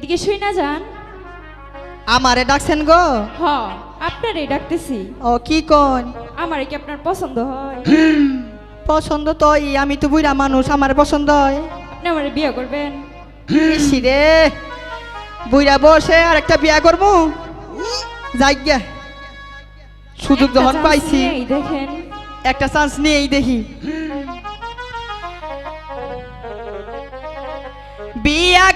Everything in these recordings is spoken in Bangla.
এদিকে শুই না যান। আমারে ডাকছেন গো? হ, আপনারই ডাকতেছি। ও কি কোন? আমারে কি আপনার পছন্দ হয়? পছন্দ তো আমি তো বুড়া মানুষ, আমার পছন্দ হয়। আপনি আমারে বিয়ে করবেন? ইসি রে, বুড়া বসে আর একটা বিয়া করবো, যাই গিয়া সুযোগ একটা যখন chance পাইছি নিয়েই দেখেন। একটা চান্স নিয়েই দেখি। বিয়া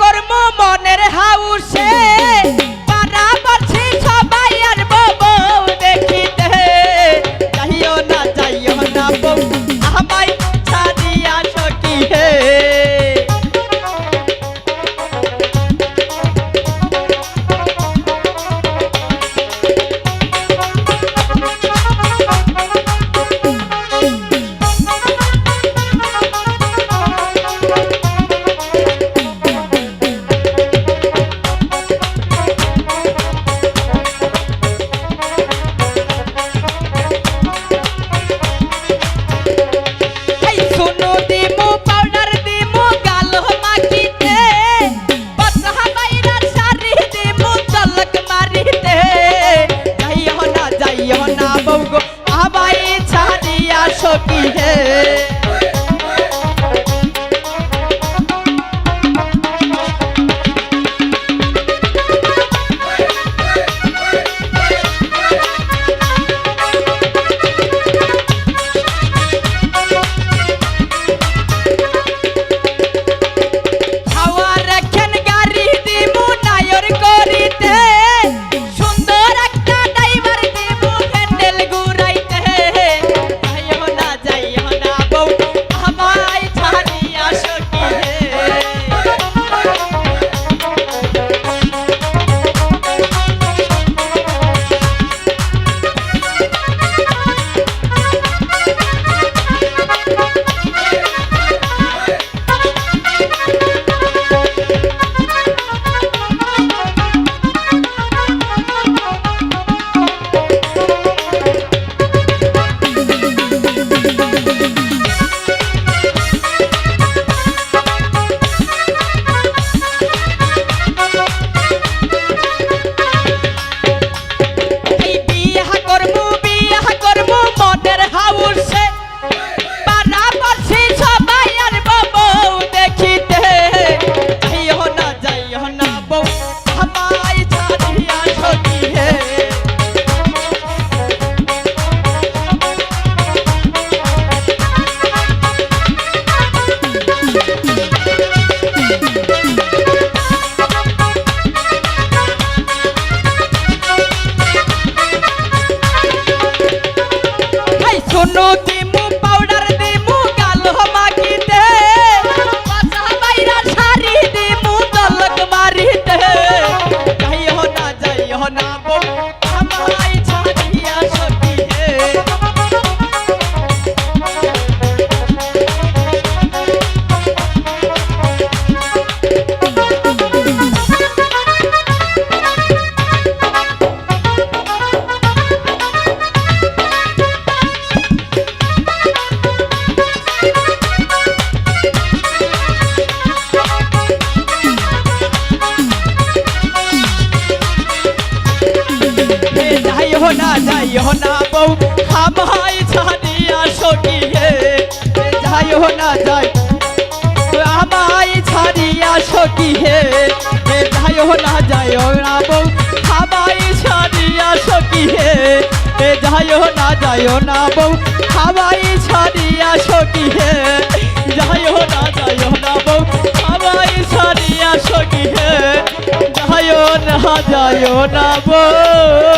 কর্ম মনের হাউসে পাড়া পড়ছে সবাই আর বউ দেখিতে, যাইও না বউ আমায় ছাড়িয়া সখী হে। সখী হে যাইও না বউ আমায় ছাড়িয়া সখী হে, যাইও না আমায় ছাড়িয়া সখী হে, যাইও না বউ আমায় ছাড়িয়া সখী হে, যাইও না বউ আমায় ছাড়িয়া সখী হে, যাইও না বউ আমায় ছাড়িয়া সখী হে, যাইও না বউ।